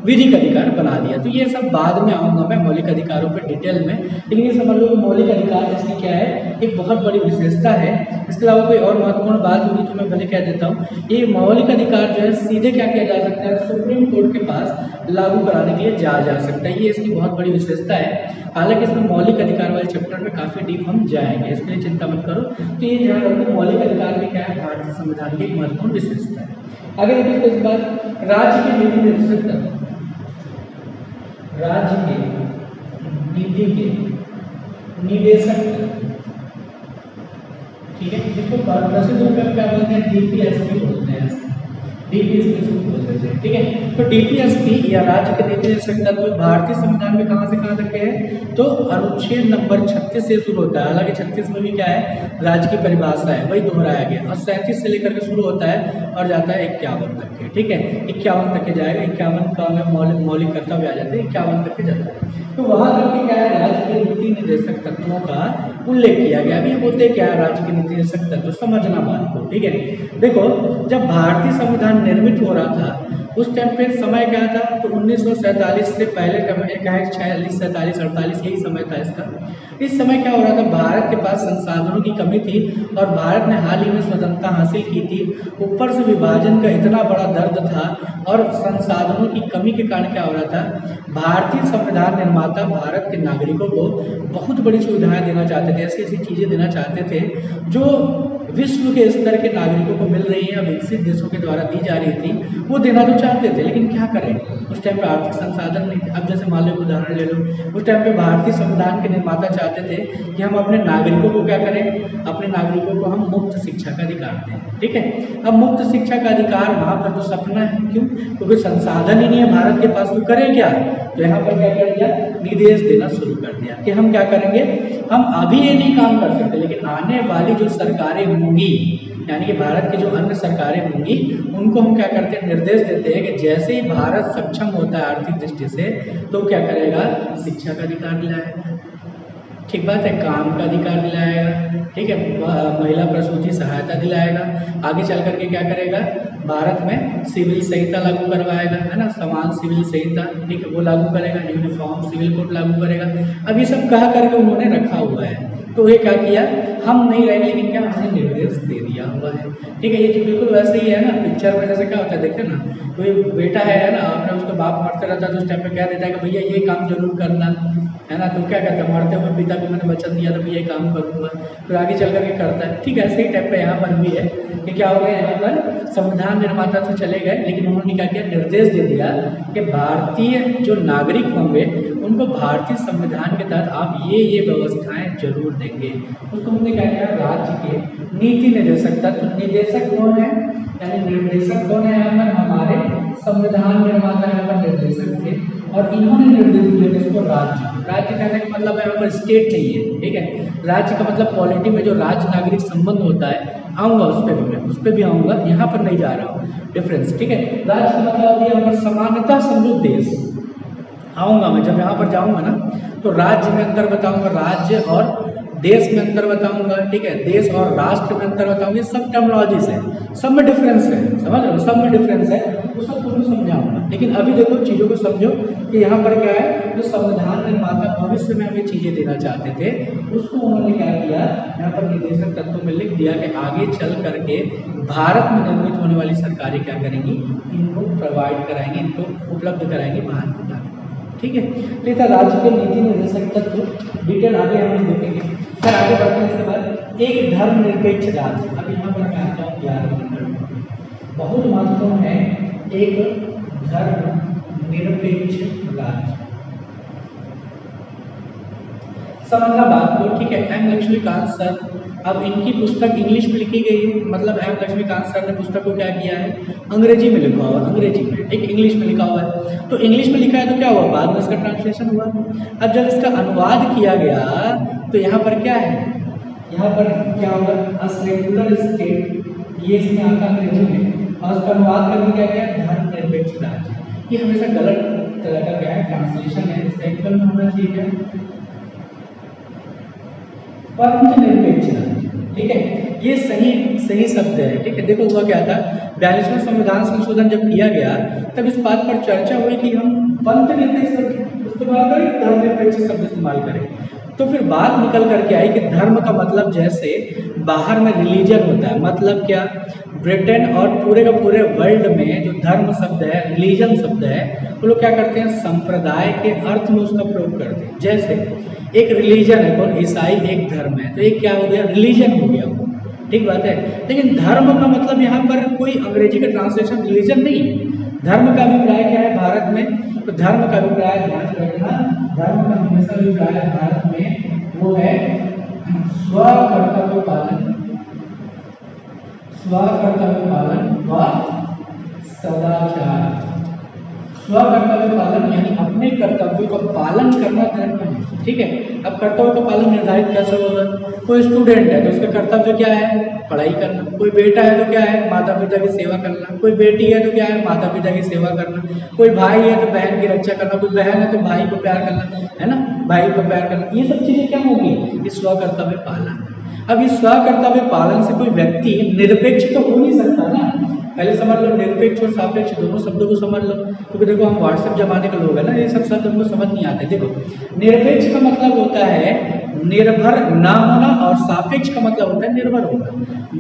Speaker 1: विधिक अधिकार बना दिया। तो ये सब बाद में आऊंगा मैं मौलिक अधिकारों पर डिटेल में, लेकिन ये समझ लो कि मौलिक अधिकार इसकी क्या है? एक बहुत बड़ी विशेषता है। इसके अलावा कोई और महत्वपूर्ण बात होगी तो मैं भले कह देता हूँ। ये मौलिक अधिकार जो है सीधे क्या किया जा सकता है? सुप्रीम कोर्ट के पास लागू कराने के लिए जा सकता है, ये इसकी बहुत बड़ी विशेषता है। हालांकि इसमें मौलिक अधिकार वाले चैप्टर में काफी डीप हम जाएंगे, इसके लिए चिंता मत करो। तो ये ध्यान रखो, मौलिक अधिकार में क्या है? भारतीय संविधान की एक महत्वपूर्ण विशेषता है। आगे देखिए इस बार राज्य के नीति निर्देशक तत्व, राज्य के नीति के निदेशक तत्व। ठीक है, जिसको प्रसिद्ध रूप में क्या बोलते हैं? डीपीएसपी बोलते हैं, डीपीएसपी बोलते हैं। ठीक है, तो डीपीएसपी या राज्य के नीति निर्देशक तत्व भारतीय संविधान में कहां से कहां तक है? तो अनुच्छेद नंबर 36 से शुरू होता है। हालांकि 36 में भी क्या है? राज्य की परिभाषा है, वही दोहराया गया। और 37 से लेकर के शुरू होता है और जाता है 51 तक के। ठीक है, 51 तक के जाएगा, 51 का में मौलिक कर्तव्य आ जाते हैं, 51 तक के जाता है। तो वहां तक के क्या है? राज्य के नीति निर्देशक तत्वों का उल्लेख किया गया। अभी बोलते क्या है? राज्य के नीति निर्देशक तत्व, समझना बात को। ठीक है, देखो जब भारतीय संविधान निर्मित हो रहा था उस टाइम पे समय क्या था? तो 1947 से पहले का 46, 47, 48 यही समय था इसका। इस समय क्या हो रहा था? भारत के पास संसाधनों की कमी थी और भारत ने हाल ही में स्वतंत्रता हासिल की थी। ऊपर से विभाजन का इतना बड़ा दर्द था और संसाधनों की कमी के कारण क्या हो रहा था? भारतीय संविधान निर्माता भारत के नागरिकों को बहुत बड़ी सुविधाएं देना चाहते थे, ऐसी ऐसी चीजें देना चाहते थे जो विश्व के स्तर के नागरिकों को मिल रही है, विकसित देशों के द्वारा दी जा रही थी, वो देना तो चाहते थे, लेकिन क्या करें, उस टाइम पे आर्थिक संसाधन नहीं थे। अब जैसे मान लो उदाहरण ले लो, उस टाइम पे भारतीय संविधान के निर्माता चाहते थे कि हम अपने नागरिकों को क्या करें, अपने नागरिकों को हम मुफ्त शिक्षा का अधिकार दें। ठीक है, अब मुफ्त शिक्षा का अधिकार वहाँ पर तो सपना है, क्यों, क्योंकि संसाधन ही नहीं है भारत के पास, तो करें क्या, तो यहाँ पर क्या कर दिया, निर्देश देना शुरू कर दिया कि हम क्या करेंगे, हम अभी ये नहीं काम कर सकते, लेकिन आने वाली जो सरकारें होंगी, यानी कि भारत की जो अन्य सरकारें होंगी, उनको हम क्या करते हैं, निर्देश देते हैं कि जैसे ही भारत सक्षम होता है आर्थिक दृष्टि से, तो क्या करेगा, शिक्षा का अधिकार दिलाएगा, ठीक बात है, काम का अधिकार दिलाएगा, ठीक है, महिला प्रसूति सहायता दिलाएगा, आगे चल करके क्या करेगा, भारत में सिविल संहिता लागू करवाएगा, है ना, समान सिविल संहिता, ठीक है, वो लागू करेगा, यूनिफॉर्म सिविल कोड लागू करेगा। अब ये सब कह करके उन्होंने रखा हुआ है, तो ये क्या किया, हम नहीं रहे, लेकिन क्या हमने निर्देश दे दिया हुआ है। ठीक है, ये तो बिल्कुल वैसे ही है ना, पिक्चर में जैसे क्या होता है, देखे ना, कोई बेटा है ना, आपने उसका बाप मरते रहता है तो उस टाइम पे कह देता है कि भैया ये काम जरूर करना, है ना, तो क्या कहता है, मरते हुए पिता को मैंने वचन दिया तो भैया ये काम करूँगा, तो आगे चल करके करता है। ठीक है, ऐसे ही टाइप पे यहाँ पर भी है कि क्या हो गया, यहाँ पर संविधान निर्माता तो चले गए, लेकिन उन्होंने क्या किया, निर्देश दे दिया कि भारतीय जो नागरिक होंगे उनको भारतीय संविधान के तहत आप ये व्यवस्थाएं जरूर देंगे। उसको हमने क्या किया, राज्य के नीति निर्देशक तत्व, निदेशक कौन है, यानी निर्देशक कौन है, यहाँ पर हमारे संविधान निर्माता यहाँ पर निर्देशक थे, और इन्होंने निर्देश दिया इसको राज्य। राज्य कहने का मतलब है यहाँ पर स्टेट नहीं है, ठीक है, राज्य का मतलब पॉलिटी में जो राज्य नागरिक संबंध होता है, आऊँगा उस पर भी, मैं उस पर भी आऊँगा, यहाँ पर नहीं जा रहा हूँ, डिफरेंस, ठीक है। राज्य का मतलब यहाँ पर समानता समृद्ध देश, आऊँगा मैं, जब यहाँ पर जाऊँगा ना तो राज्य में अंतर बताऊँगा, राज्य और देश में अंतर बताऊंगा, ठीक है, देश और राष्ट्र में अंतर बताऊंगा, ये सब टर्मिनोलॉजीज है, सब में डिफरेंस है, समझ लो, सब में डिफरेंस है, वो सब तुम्हें समझाऊंगा। लेकिन अभी देखो चीज़ों को समझो कि यहाँ पर क्या है, जो संविधान निर्माता भविष्य में हमें चीज़ें देना चाहते थे, उसको उन्होंने क्या किया, यहाँ पर निर्देशक तत्वों में लिख दिया कि आगे चल करके भारत में निर्मित होने वाली सरकारें क्या करेंगी, इनको प्रोवाइड कराएंगी, इनको उपलब्ध कराएंगी बाहर को जाकर, ठीक है। तो राज्य के नीति निर्देशक तत्व डिटेल आगे हम देखेंगे। सर आगे बढ़ते हैं, इसके बाद एक धर्मनिरपेक्ष राज्य, अब यहाँ पर मैं आता हूँ 11 नंबर, बहुत महत्वपूर्ण है, एक धर्मनिरपेक्ष राज्य, समझना बात को, ठीक है। एम लक्ष्मीकांत सर, अब इनकी पुस्तक इंग्लिश में लिखी गई है, मतलब एम लक्ष्मीकांत सर ने पुस्तक को क्या किया है, अंग्रेजी में लिखा हुआ, अंग्रेजी में, एक इंग्लिश में लिखा हुआ है, तो इंग्लिश में लिखा है तो क्या हुआ, बाद में इसका ट्रांसलेशन हुआ। अब जब इसका अनुवाद किया गया तो यहाँ पर क्या है, यहाँ पर क्या होगा, अ सेक्युलर स्टेट, ये इसमें आता अंग्रेजी में, और उसका अनुवाद करके क्या किया, धर्मनिरपेक्ष राज्य। ये हमेशा गलत तरह का क्या है, ट्रांसलेशन है, सेक्युलर में होना चाहिए पंथनिरपेक्ष राज्य, ठीक है, ये सही शब्द है, ठीक है। देखो हुआ क्या था, 42वां संविधान संशोधन जब किया गया तब इस बात पर चर्चा हुई कि हम पंथनिरपेक्ष शब्द इस्तेमाल करें, धर्मनिरपेक्ष शब्द इस्तेमाल करें, तो फिर बात निकल करके आई कि धर्म का मतलब जैसे बाहर में रिलीजन होता है, मतलब क्या, ब्रिटेन और पूरे का पूरे वर्ल्ड में जो धर्म शब्द है, रिलीजन शब्द है, वो लोग क्या करते हैं, संप्रदाय के अर्थ में उसका प्रयोग करते हैं। जैसे एक रिलीजन है, कौन, ईसाई एक धर्म है, तो एक क्या हो गया, रिलीजन हो गया, ठीक बात है। लेकिन धर्म का मतलब यहाँ पर कोई अंग्रेजी का ट्रांसलेशन रिलीजन नहीं है। धर्म का अभिप्राय क्या है भारत में, तो धर्म का अभिप्राय ध्यान रखना, धर्म का हमेशा अभिप्राय भारत में वो है स्वकर्तव्य पालन, स्वकर्तव्य पालन व सदाचार। स्वकर्तव्य पालन यानी अपने कर्तव्यों का पालन करना धर्म है, ठीक है। अब कर्तव्य का पालन निर्धारित कैसे होगा, कोई स्टूडेंट है तो उसका कर्तव्य क्या है, पढ़ाई करना, कोई बेटा है तो क्या है, माता पिता की सेवा करना, कोई बेटी है तो क्या है, माता पिता की सेवा करना, कोई भाई है तो बहन की रक्षा करना, कोई बहन है तो भाई को प्यार करना, है ना, भाई को प्यार करना, ये सब चीजें क्या होगी, ये स्वकर्तव्य पालन। अब इस स्वकर्तव्य पालन से कोई व्यक्ति निरपेक्ष तो हो नहीं सकता ना, पहले समझ लो, निरपेक्ष और सापेक्ष दोनों शब्दों को समझ लो, क्योंकि देखो हम व्हाट्सएप जमाने के लोग हैं ना, ये सब शब्द हमको समझ नहीं आते। देखो निरपेक्ष का मतलब होता है निर्भर ना होना, और सापेक्ष का मतलब होता है निर्भर होना।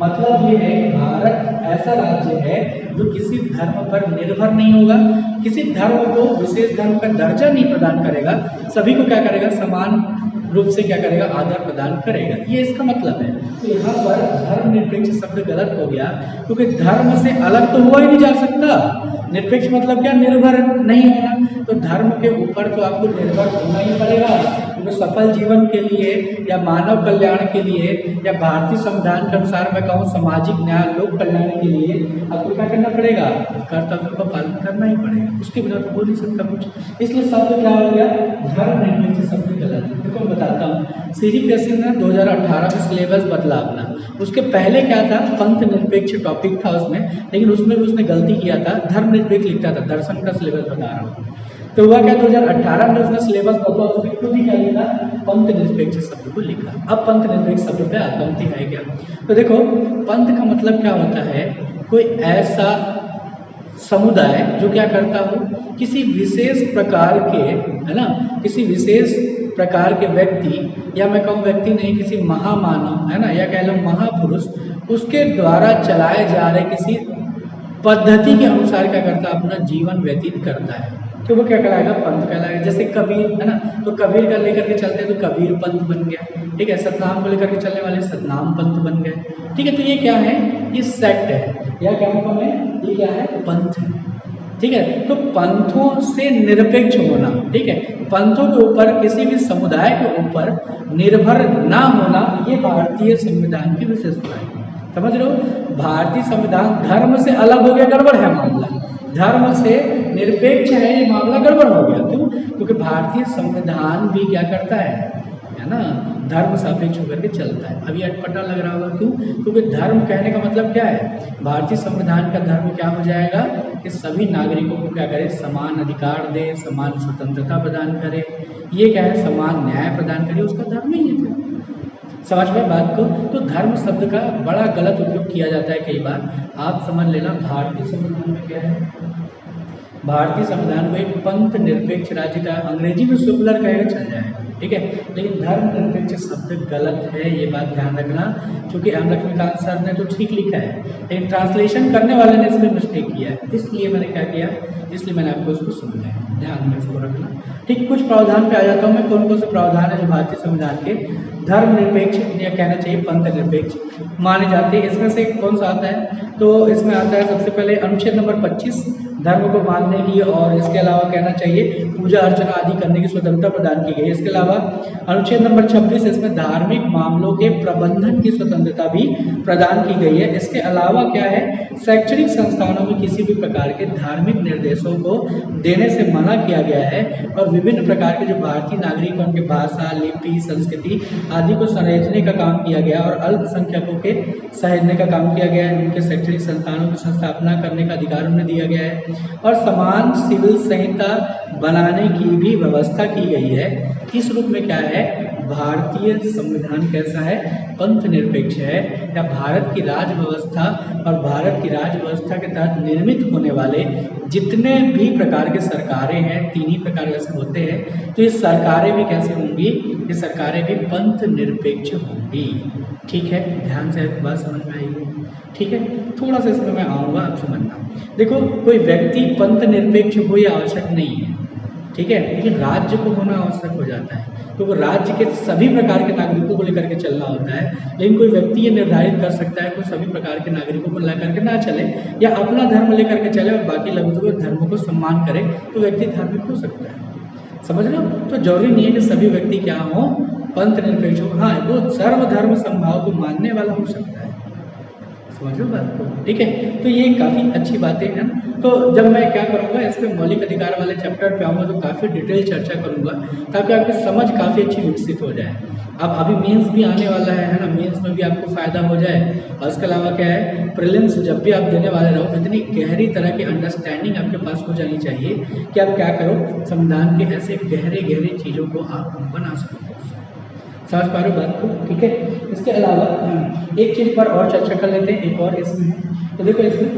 Speaker 1: मतलब ये है कि भारत ऐसा राज्य है जो किसी धर्म पर निर्भर नहीं होगा, किसी धर्म को विशेष धर्म का दर्जा नहीं प्रदान करेगा, सभी को क्या करेगा, समान रूप से क्या करेगा, आदर प्रदान करेगा। ये इसका मतलब है। तो यहाँ पर धर्मनिरपेक्ष शब्द गलत हो गया, क्योंकि धर्म से अलग तो हुआ ही नहीं जा सकता। निरपेक्ष मतलब क्या, निर्भर नहीं होना। तो धर्म के ऊपर तो आपको निर्भर होना ही पड़ेगा, क्योंकि सफल जीवन के लिए या मानव कल्याण के लिए या भारतीय संविधान के अनुसार मैं कहूँ सामाजिक न्याय लोक कल्याण के लिए आपको क्या करना पड़ेगा, कर्तव्यों का पालन करना ही पड़ेगा। उसके बिना तो हो नहीं सकता कुछ। इसलिए शब्द क्या हो गया, धर्मनिरपेक्ष शब्द गलत है। देखो मैं बताता हूँ, सीजीपीएससी ने 2018 में सिलेबस बदला अपना। उसके पहले क्या था, पंथ निरपेक्ष टॉपिक था उसमें, लेकिन उसमें भी उसने गलती किया था, धर्मनिरपेक्ष लिखता था, दर्शन का सिलेबस बता रहा हूँ। तो हुआ क्या, 2018 में उसने सिलेबस बदला, उसने खुद ही क्या लिखा, पंथ निरपेक्ष शब्द को लिखा। अब पंथ निरपेक्ष शब्द पे आपत्ति है क्या? तो देखो, पंथ का मतलब क्या होता है, कोई ऐसा समुदाय जो क्या करता हो, किसी विशेष प्रकार के, है ना, किसी विशेष प्रकार के व्यक्ति, या मैं कहूँ व्यक्ति नहीं, किसी महामानव, है ना, या कह लो महापुरुष, उसके द्वारा चलाए जा रहे किसी पद्धति के अनुसार क्या करता है, अपना जीवन व्यतीत करता है, तो वो क्या कहलाएगा, पंथ कहलाएगा। जैसे कबीर, है ना, तो कबीर का लेकर के चलते हैं तो कबीर पंथ बन गया, ठीक है। सतनाम को लेकर के चलने वाले सतनाम पंथ बन गए, ठीक है। तो ये क्या है, ये सेक्ट है, या क्या मतलब है, ये क्या है, पंथ है, ठीक है। तो पंथों से निरपेक्ष होना, ठीक है, पंथों के ऊपर, किसी भी समुदाय के ऊपर निर्भर ना होना, ये भारतीय संविधान की विशेषता है। समझ रहे हो, भारतीय संविधान धर्म से अलग हो गया, गड़बड़ है मामला, धर्म से निरपेक्ष है, ये मामला गड़बड़ हो गया। क्यों? क्योंकि भारतीय संविधान भी क्या करता है ना, धर्म सापेक्ष होकर के चलता है। अभी अटपटा लग रहा होगा, क्यों? क्योंकि धर्म कहने का मतलब क्या है, भारतीय संविधान का धर्म क्या हो जाएगा कि सभी नागरिकों को क्या करे, समान अधिकार दे, समान स्वतंत्रता प्रदान करे, ये क्या है, समान न्याय प्रदान करे, उसका धर्म ही है। समझ में बात को? तो धर्म शब्द का बड़ा गलत उपयोग किया जाता है कई बार। आप समझ लेना, भारतीय संविधान में क्या है, भारतीय संविधान को एक पंथ निरपेक्ष राज्य का, अंग्रेजी में सेकुलर कहेगा चल जाएगा, ठीक है, लेकिन धर्म निरपेक्ष शब्द गलत है, ये बात ध्यान रखना। क्योंकि एम लक्ष्मीकांत सर ने तो ठीक लिखा है, लेकिन ट्रांसलेशन करने वाले ने इसमें मिस्टेक किया है, इसलिए मैंने क्या किया, इसलिए मैंने आपको इसको समझाया, ध्यान में इसको रखना, ठीक। कुछ प्रावधान पे आ जाता हूँ मैं, कौन कौन से प्रावधान है जो भारतीय संविधान के धर्मनिरपेक्ष या कहना चाहिए पंथ निरपेक्ष माने जाते हैं। इसमें से कौन सा आता है, तो इसमें आता है सबसे पहले अनुच्छेद नंबर 25, धर्म को मानने की और इसके अलावा कहना चाहिए पूजा अर्चना आदि करने की स्वतंत्रता प्रदान की गई है। इसके अलावा अनुच्छेद नंबर 26, इसमें धार्मिक मामलों के प्रबंधन की स्वतंत्रता भी प्रदान की गई है। इसके अलावा क्या है, शैक्षणिक संस्थानों में किसी भी प्रकार के धार्मिक निर्देशों को देने से मना किया गया है, और विभिन्न प्रकार के जो भारतीय नागरिक हैं उनके भाषा, लिपि, संस्कृति आदि को सहेजने का काम किया गया, और अल्पसंख्यकों के सहेजने का काम किया गया है। उनके शैक्षणिक संस्थानों की स्थापना करने का अधिकार उन्हें दिया गया है, और समान सिविल संहिता बनाने की भी व्यवस्था की गई है। इस रूप में क्या है, भारतीय संविधान कैसा है, पंथ निरपेक्ष है, या भारत की राज्य व्यवस्था और भारत की राज्य व्यवस्था के तहत निर्मित होने वाले जितने भी प्रकार के सरकारें हैं, तीन ही प्रकार वैसे होते हैं, तो ये सरकारें भी कैसे होंगी, ये सरकारें भी पंथ निरपेक्ष होंगी, ठीक है। ध्यान से बात समझ में आएगी, ठीक है। थोड़ा सा इसमें मैं आऊँगा, आप समझना। देखो, कोई व्यक्ति पंथ निरपेक्ष हो ये आवश्यक नहीं है, ठीक है, लेकिन राज्य को होना आवश्यक हो जाता है, क्योंकि राज्य के सभी प्रकार के नागरिकों को लेकर के चलना होता है। लेकिन कोई व्यक्ति ये निर्धारित कर सकता है कि सभी प्रकार के नागरिकों को लेकर के ना चले, या अपना धर्म लेकर के चले और बाकी लोगों के धर्म को सम्मान करे, तो व्यक्ति धार्मिक हो सकता है। समझ लो, तो जरूरी नहीं है कि सभी व्यक्ति क्या हो, पंथ निरपेक्ष हो, हाँ वो सर्वधर्म समभाव को मानने वाला हो सकता है। समझ लो बात को, ठीक है। तो ये काफ़ी अच्छी बातें हैं। तो जब मैं क्या करूँगा, इस पर मौलिक अधिकार वाले चैप्टर पे आऊँगा तो काफ़ी डिटेल चर्चा करूँगा, ताकि आपकी समझ काफ़ी अच्छी विकसित हो जाए। अब अभी मेंस भी आने वाला है ना, मेंस में भी आपको फ़ायदा हो जाए। और इसके अलावा क्या है, प्रीलिम्स जब भी आप देने वाले रहो, इतनी गहरी तरह की अंडरस्टैंडिंग आपके पास हो जानी चाहिए कि आप क्या करो, संविधान के ऐसे गहरे गहरे चीज़ों को आप बना सको। समझ पा रहे हो बात को, ठीक है। इसके अलावा एक चीज़ पर और चर्चा कर लेते हैं, एक और इसमें है। तो देखो, इसमें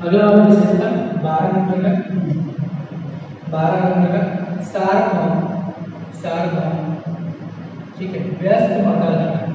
Speaker 1: अगला विशेषता 12 नंबर का सार्वभौम, ठीक है, व्यस्त मताधिकार।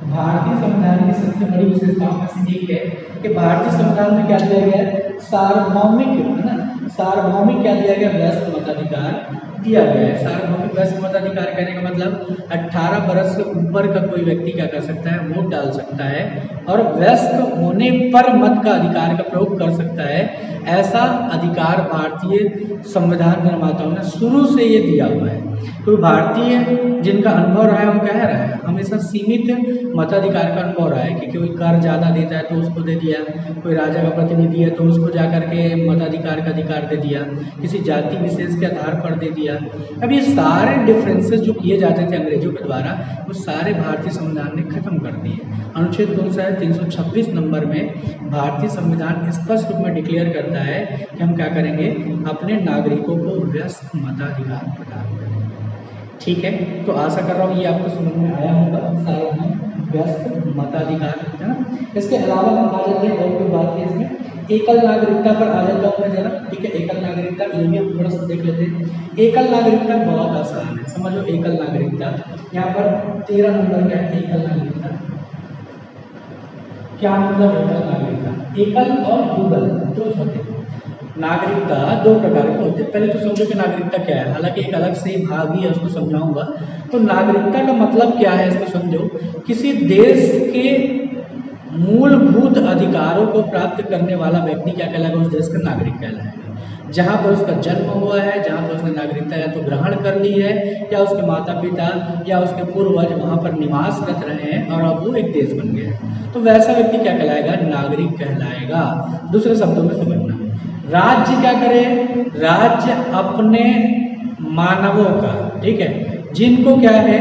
Speaker 1: भारतीय संविधान की सबसे बड़ी विशेषताओं में से एक है कि भारतीय संविधान में क्या दिया गया है, सार्वभौमिक, है ना, सार्वभौमिक क्या दिया गया, व्यस्त मताधिकार। दिया गया है। सार्वभौमिक वयस्क मताधिकार कहने का मतलब 18 वर्ष से ऊपर का कोई व्यक्ति क्या कर सकता है, वोट डाल सकता है और वयस्क होने पर मत का अधिकार का प्रयोग कर सकता है। ऐसा अधिकार भारतीय संविधान निर्माताओं ने शुरू से ये दिया हुआ है। कोई भारतीय जिनका अनुभव रहा है वो कह रहा है हमेशा सीमित मताधिकार का अनुभव रहा है कि कोई कर ज़्यादा देता है तो उसको दे दिया, कोई राजा का प्रतिनिधि है तो उसको जा करके मताधिकार का अधिकार दे दिया, किसी जाति विशेष के आधार पर दे दिया। अब ये सारे डिफरेंसेस जो किए जाते थे अंग्रेजों के द्वारा वो सारे भारतीय संविधान ने खत्म कर दिए। अनुच्छेद 326 नंबर में भारतीय संविधान स्पष्ट रूप में डिक्लेयर करता है कि हम क्या करेंगे, अपने नागरिकों को वयस्क मताधिकार प्रदान करेंगे। ठीक है, तो आशा कर रहा हूँ ये आपको समझ में आया होगा सार्वभौमिक वयस्क मताधिकार, है ना। इसके अलावा हम आ जाते हैं और कोई बात है इसमें एकल नागरिकता पर आ जाता हूँ मैं जरा। ठीक है, एकल नागरिकता ये भी हम थोड़ा सा देख लेते हैं। एकल नागरिकता बहुत आसान है, समझो। एकल नागरिकता यहाँ पर 13 नंबर क्या है, एकल नागरिकता क्या मतलब एकल नागरिकता। एकल और युगल दो होते हैं। नागरिकता दो प्रकार के होते हैं। पहले तो समझो कि नागरिकता क्या है, हालांकि एक अलग से भाग भी है उसको समझाऊंगा। तो नागरिकता का मतलब क्या है इसको समझो, किसी देश के मूलभूत अधिकारों को प्राप्त करने वाला व्यक्ति क्या कहलाएगा, उस देश का नागरिक कहलाएगा। जहाँ पर उसका जन्म हुआ है, जहाँ पर उसने नागरिकता या तो ग्रहण कर ली है या उसके माता पिता या उसके पूर्वज वहाँ पर निवासरत रहे हैं और अब वो एक देश बन गया है, तो वैसा व्यक्ति क्या कहलाएगा, नागरिक कहलाएगा। दूसरे शब्दों में समझना, राज्य क्या करे, राज्य अपने मानवों का, ठीक है, जिनको क्या है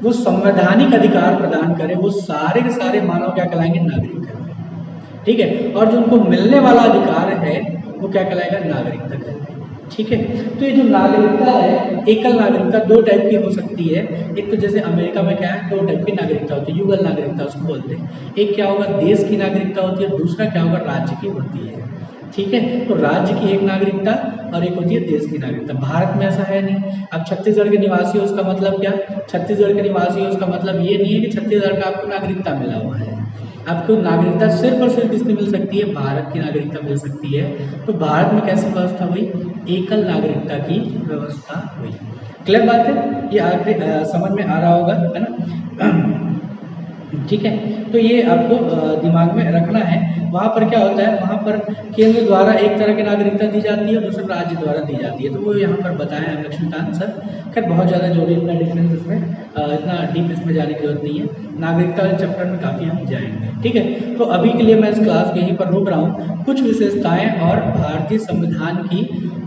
Speaker 1: वो संवैधानिक अधिकार प्रदान करे, वो सारे के सारे मानव क्या कहलाएंगे, नागरिक कहलाएंगे। ठीक है, और जो उनको मिलने वाला अधिकार है वो क्या कहलाएगा, नागरिकता कहलाएगा। ठीक है, तो ये जो नागरिकता है, एकल नागरिकता दो टाइप की हो सकती है। एक तो जैसे अमेरिका में क्या है, दो टाइप की नागरिकता होती है, युगल नागरिकता उसको बोलते हैं। एक क्या होगा, देश की नागरिकता होती है, दूसरा क्या होगा, राज्य की होती है। ठीक है, तो राज्य की एक नागरिकता और एक होती है देश की नागरिकता। भारत में ऐसा है नहीं। अब छत्तीसगढ़ के निवासी हो उसका मतलब क्या, छत्तीसगढ़ के निवासी हो उसका मतलब ये नहीं है कि छत्तीसगढ़ का आपको नागरिकता मिला हुआ है। आपको नागरिकता सिर्फ और सिर्फ किसकी मिल सकती है, भारत की नागरिकता मिल सकती है। तो भारत में कैसी व्यवस्था हुई, एकल नागरिकता की व्यवस्था हुई। क्लियर बात है, ये आखिरी समझ में आ रहा होगा, है ना। ठीक है, तो ये आपको दिमाग में रखना है। वहाँ पर क्या होता है, वहाँ पर केंद्र द्वारा एक तरह की नागरिकता दी जाती है और दूसरे राज्य द्वारा दी जाती है। तो वो यहाँ पर बताएं हैं लक्ष्मीकांत सर। खैर बहुत ज़्यादा जोड़ी इतना डिफरेंस इसमें, इतना डीप इसमें जाने की जरूरत नहीं है। नागरिकता वाले चैप्टर में काफ़ी हम जाएंगे। ठीक है, तो अभी के लिए मैं इस क्लास के यहीं पर रोक रहा हूँ। कुछ विशेषताएं और भारतीय संविधान की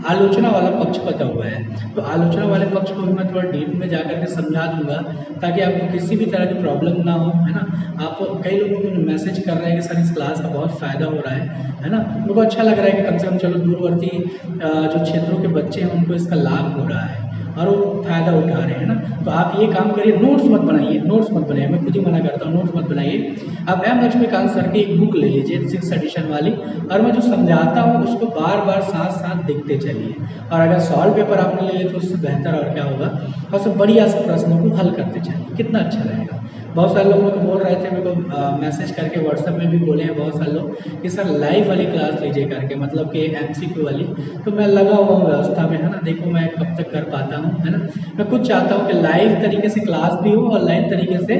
Speaker 1: आलोचना वाला पक्ष बता हुआ है, तो आलोचना वाले पक्ष को भी मैं थोड़ा डीप में जाकर के समझा दूंगा ताकि आपको किसी भी तरह की प्रॉब्लम ना हो, है ना। आप कई लोगों को मैसेज कर रहे हैं कि सर इस क्लास का बहुत फ़ायदा हो रहा है ना। मुझको अच्छा लग रहा है कि कम से कम चलो दूरवर्ती जो क्षेत्रों के बच्चे हैं उनको इसका लाभ हो रहा है और वो फ़ायदा उठा रहे हैं ना। तो आप ये काम करिए, नोट्स मत बनाइए, नोट्स मत बनाइए, मैं खुद ही मना करता हूँ, नोट्स मत बनाइए। आप एम लक्ष्मीकांत सर की एक बुक ले लीजिए 6th एडिशन वाली, और मैं जो समझाता हूँ उसको बार बार साथ साथ देखते चलिए। और अगर सॉल्व पेपर आपने ले लिया तो उससे बेहतर और क्या होगा, और सब बढ़िया से प्रश्नों को हल करते चलिए, कितना अच्छा रहेगा। बहुत सारे लोग बोल रहे थे मेरे को मैसेज करके, व्हाट्सएप में भी बोले हैं बहुत सारे लोग कि सर लाइव वाली क्लास लीजिए करके, मतलब कि MCQ वाली। तो मैं लगा हुआ हूँ व्यवस्था में, है ना। देखो मैं कब तक कर पाता हूँ, है ना। मैं खुद चाहता हूँ कि लाइव तरीके से क्लास भी हो और लाइव तरीके से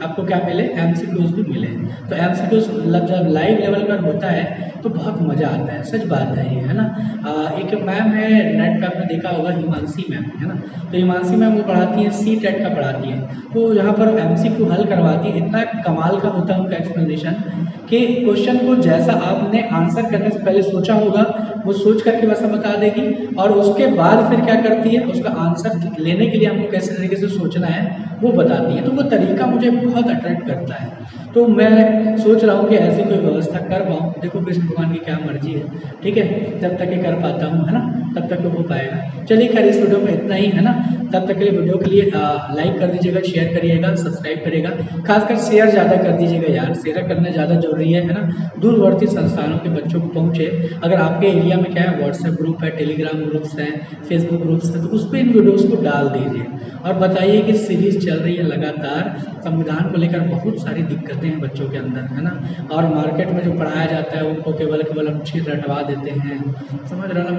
Speaker 1: आपको क्या मिले, MCQs भी मिले। तो MCQs जब लाइव लेवल पर होता है तो बहुत मज़ा आता है, सच बात है ये, है ना। एक मैम है नेट पे, आपने देखा होगा, हिमांशी मैम, है ना। तो हिमांशी मैम वो पढ़ाती है, C-TET का पढ़ाती है। तो यहाँ पर MCQ हल करवाती है, इतना कमाल का होता है उनका एक्सप्लेनेशन कि क्वेश्चन को जैसा आपने आंसर करने से पहले सोचा होगा वो सोच करके वैसा बता देगी, और उसके बाद फिर क्या करती है, उसका आंसर लेने के लिए हमको कैसे तरीके से सोचना है वो बताती है। तो वो तरीका मुझे बहुत अट्रैक्ट करता है। तो मैं सोच रहा हूँ कि ऐसी कोई व्यवस्था कर पाऊँ। देखो कृष्ण भगवान की क्या मर्जी है, ठीक है। जब तक ये कर पाता हूँ, है ना, तब तक हो पाएगा। चलिए खैर इस वीडियो में इतना ही, है ना। तब तक के लिए वीडियो के लिए लाइक कर दीजिएगा, शेयर करिएगा, सब्सक्राइब करिएगा। खासकर शेयर ज़्यादा कर दीजिएगा यार, शेयर करना ज़्यादा जरूरी है ना। दूरवर्ती संस्थानों के बच्चों को पहुँचे। अगर आपके एरिया मीडिया में क्या है, व्हाट्सएप ग्रुप है, टेलीग्राम ग्रुप्स हैं, फेसबुक ग्रुप्स हैं, तो उस पर इन वीडियोज़ को डाल दीजिए और बताइए कि सीरीज़ चल रही है लगातार, संविधान को लेकर बहुत सारी दिक्कतें हैं बच्चों के अंदर, है ना, और मार्केट में जो पढ़ाया जाता है उनको केवल केवल अच्छी रटवा देते हैं, समझ रहे हो ना।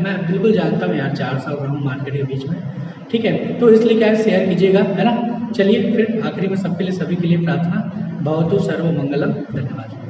Speaker 1: मैं बिल्कुल जानता हूँ यार, 4 साल रहा हूँ मार्केट के बीच में, ठीक है। तो इसलिए क्या है, शेयर कीजिएगा, है ना। चलिए फिर आखिरी में सबके लिए, सभी के लिए प्रार्थना, भवतु सर्वमंगलम। धन्यवाद।